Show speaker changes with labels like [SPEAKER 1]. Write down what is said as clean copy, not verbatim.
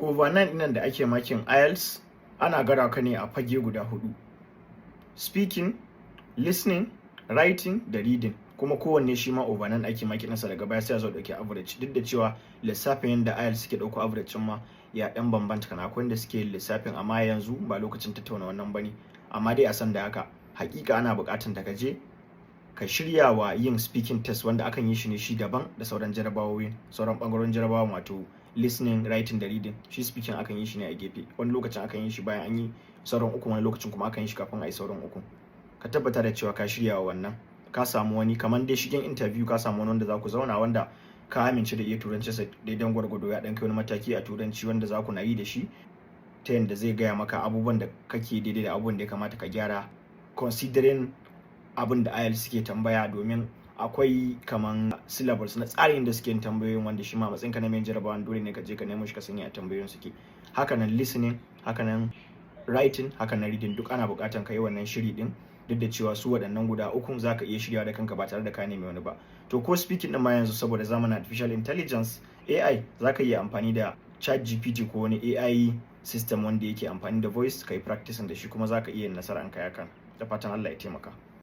[SPEAKER 1] Over 9 nan da ake makin IELTS ana gara ka ne a fage guda 4: speaking, listening, writing da reading. Kuma kowanne shi ma over 9 ake makin nasa, daga baya sai a zo dauki average. Duk da cewa lissafin yanda IELTS suke dauko average ma ya dan bambanta, kana akwai wanda suke lissafin, amma yanzu ba lokacin tattauna wannan bane. Amma dai a san da haka hakika ana buƙatar da ka je ka shirya wa yin speaking test, wanda akan yi shi ne shi daban da sauran jarabawoyin, sauran bangarorin jarabawa, wato listening, writing da reading. Shi speaking akan yi shi ne a gefe, wani lokacin akan yi shi bayan an yi sauran uku, wani lokacin kuma akan yi shi kafin a yi sauran uku. Ka tabbata da cewa ka shirya wa wannan, ka samu wani kamar dai shigen interview, ka samu wani wanda za ku zauna, wanda ka amince da iya turanci sa daidan gwargwado, ya dan kai wani mataki a turanci wanda za ku na yi da shi, ta yanda zai gaya maka abubuwan da kake daidai da abubuwan da ya kamata ka gyara, considering abin da IELTS suke tambaya. Domin akwai kaman syllabus na tsarin da suke yin tambayoyin, wanda shi ma matsayin ka na mai jarabawa dole ne ka je ka nemo shi ka sanya a tambayoyin suke. Hakanan listening, hakanan writing, hakanan reading, duk ana buƙatar ka yi wannan shiri din. Duk da cewa su waɗannan guda ukun za ka iya shiryawa da kanka ba tare da ka nemi wani ba. To ko speaking din ma yanzu, saboda zamanin artificial intelligence AI, za ka iya amfani da ChatGPT ko wani AI system wanda yake amfani da voice, ka yi practicing da shi, kuma za ka iya yin nasara in kai hakan. Da fatan Allah ya taimaka.